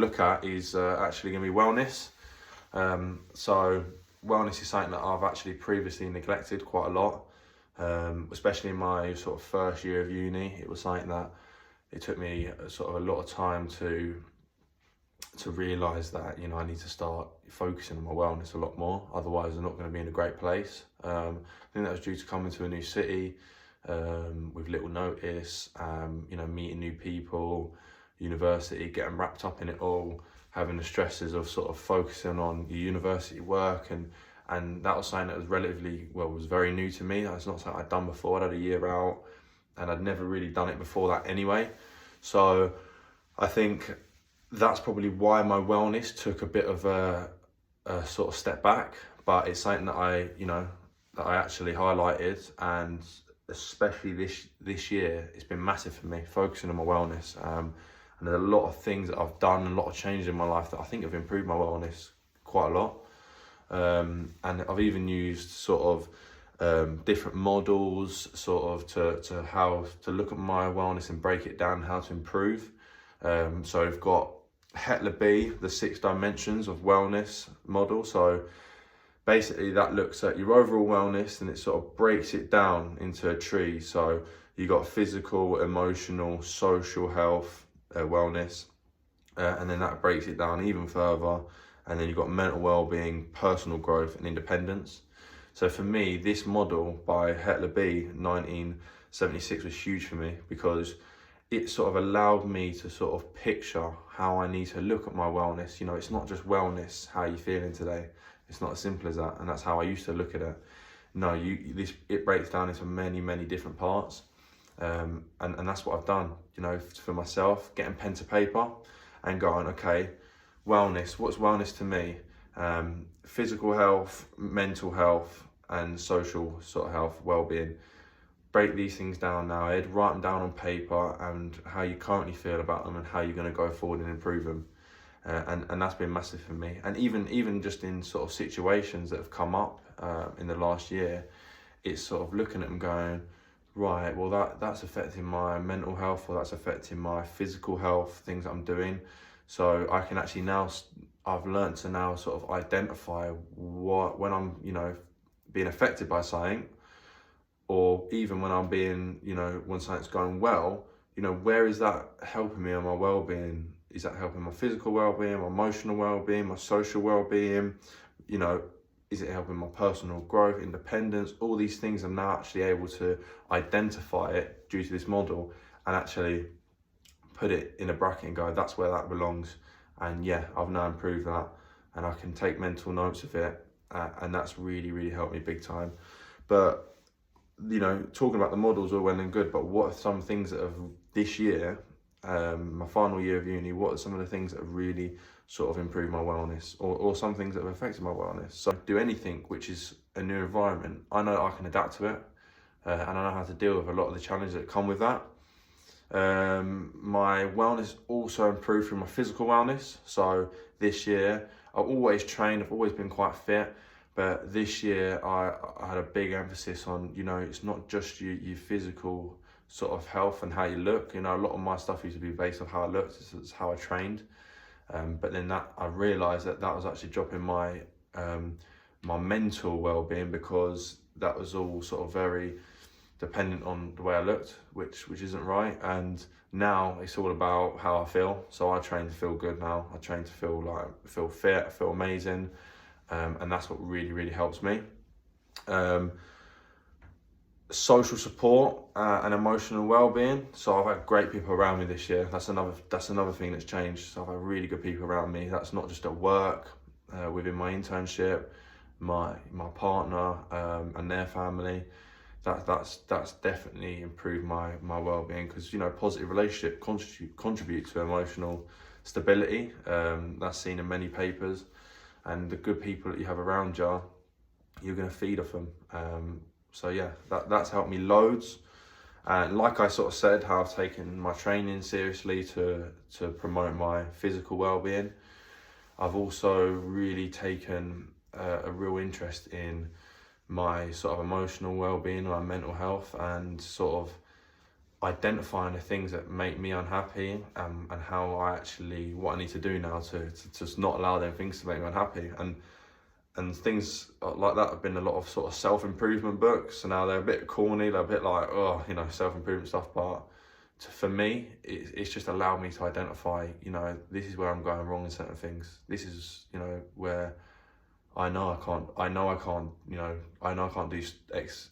look at is actually going to be wellness. So wellness is something that I've actually previously neglected quite a lot, especially in my sort of first year of uni. It was something that it took me sort of a lot of time to realise that, you know, I need to start focusing on my wellness a lot more. Otherwise, I'm not going to be in a great place. I think that was due to coming to a new city with little notice, you know, meeting new people, university, getting wrapped up in it all, having the stresses of sort of focusing on your university work, and that was something that was was very new to me. That's not something I'd done before. I'd had a year out and I'd never really done it before that anyway. So I think that's probably why my wellness took a bit of a sort of step back, but it's something that that I actually highlighted, and especially this year, it's been massive for me, focusing on my wellness. And there's a lot of things that I've done, a lot of changes in my life that I think have improved my wellness quite a lot. And I've even used sort of different models sort of to how to look at my wellness and break it down, how to improve. So we've got Hetler B, the 6 dimensions of wellness model. So basically that looks at your overall wellness and it sort of breaks it down into a tree. So you got physical, emotional, social health, wellness, and then that breaks it down even further, and then you've got mental well-being, personal growth and independence. So for me, this model by Hetler B 1976 was huge for me, because it sort of allowed me to sort of picture how I need to look at my wellness. You know, it's not just wellness, how are you feeling today? It's not as simple as that, and that's how I used to look at it. No, it breaks down into many different parts. And that's what I've done, you know, for myself, getting pen to paper and going, okay, wellness, what's wellness to me? Physical health, mental health and social sort of health, well-being. Break these things down now, Ed, write them down on paper and how you currently feel about them and how you're going to go forward and improve them. And that's been massive for me. And even just in sort of situations that have come up in the last year, it's sort of looking at them going, right, well that's affecting my mental health, or that's affecting my physical health, things that I'm doing. So I can actually now, I've learned to now sort of identify when I'm, you know, being affected by something, or even when I'm being, you know, when something's going well, you know, where is that helping me on my well-being? Is that helping my physical well-being, my emotional well-being, my social well-being? You know, is it helping my personal growth, independence? All these things I'm now actually able to identify it due to this model and actually put it in a bracket and go, that's where that belongs. And yeah, I've now improved that, and I can take mental notes of it. And that's really helped me big time. But, you know, talking about the models all well and good, but what are some things that have this year, my final year of uni, what are some of the things that have really sort of improved my wellness, or some things that have affected my wellness? So do anything which is a new environment, I know I can adapt to it, and I know how to deal with a lot of the challenges that come with that. My wellness also improved through my physical wellness. So this year, I've always trained, I've always been quite fit, but this year I had a big emphasis on, you know, it's not just your physical sort of health and how you look. You know, a lot of my stuff used to be based on how I looked, it's how I trained. But then I realised that was actually dropping my my mental well-being, because that was all sort of very dependent on the way I looked, which isn't right. And now it's all about how I feel. So I train to feel good now. I train to feel fit, feel amazing, and that's what really helps me. Social support and emotional well-being. So I've had great people around me this year. That's another thing that's changed. So I've had really good people around me. That's not just at work, within my internship, my partner and their family. That's definitely improved my well-being, because, you know, positive relationship contribute to emotional stability. That's seen in many papers, and the good people that you have around you, you're going to feed off them. So yeah, that's helped me loads. And like I sort of said, how I've taken my training seriously to promote my physical well-being. I've also really taken a real interest in my sort of emotional well-being, my mental health, and sort of identifying the things that make me unhappy, and how what I need to do now to just not allow them things to make me unhappy. And things like that have been a lot of sort of self-improvement books. So now they're a bit corny, they're a bit like, oh, you know, self-improvement stuff. But for me, it's just allowed me to identify, you know, this is where I'm going wrong in certain things. This is, you know, where I know I can't, you know, I know I can't do X,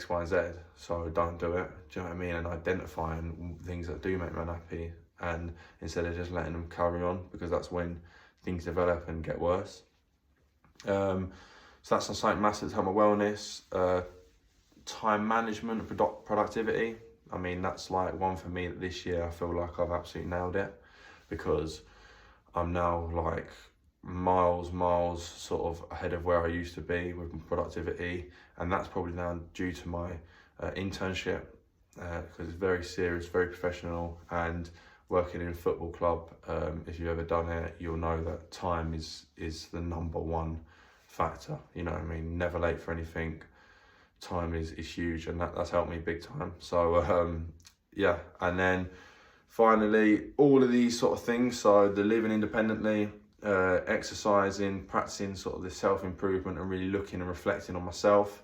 Y, and Z, so don't do it. Do you know what I mean? And identifying things that do make me unhappy, and instead of just letting them carry on, because that's when things develop and get worse. So that's something massive to help my wellness. Time management and productivity. I mean, that's like one for me that this year I feel like I've absolutely nailed it, because I'm now like miles sort of ahead of where I used to be with productivity. And that's probably now due to my internship, because it's very serious, very professional, and working in a football club. If you've ever done it, you'll know that time is the number one factor. You know what I mean? Never late for anything. Time is huge, and that's helped me big time. So yeah, and then finally, all of these sort of things, so the living independently, exercising, practicing sort of the self-improvement and really looking and reflecting on myself,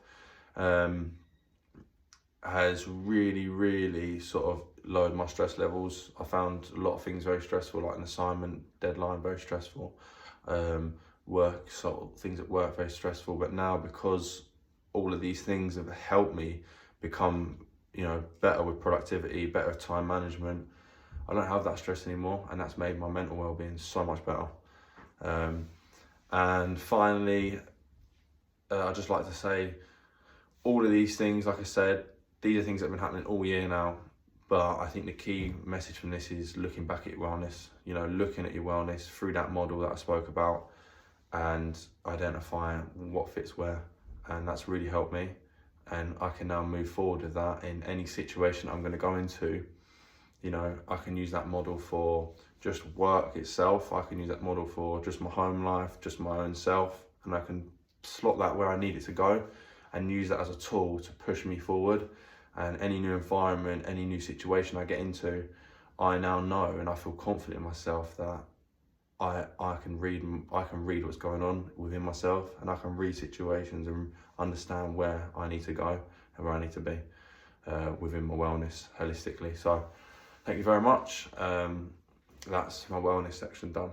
has really sort of lowered my stress levels. I found a lot of things very stressful, like an assignment deadline, very stressful, work, sort of things at work, very stressful. But now, because all of these things have helped me become, you know, better with productivity, better time management, I don't have that stress anymore, and that's made my mental well-being so much better. And finally, I'd just like to say, all of these things, like I said, these are things that have been happening all year now, but I think the key message from this is looking back at your wellness, you know, looking at your wellness through that model that I spoke about, and identifying what fits where. And that's really helped me, and I can now move forward with that in any situation I'm going to go into. You know, I can use that model for just work itself, I can use that model for just my home life, just my own self, and I can slot that where I need it to go and use that as a tool to push me forward. And any new environment, any new situation I get into, I now know, and I feel confident in myself that I can read what's going on within myself, and I can read situations and understand where I need to go and where I need to be within my wellness holistically. So thank you very much. That's my wellness section done.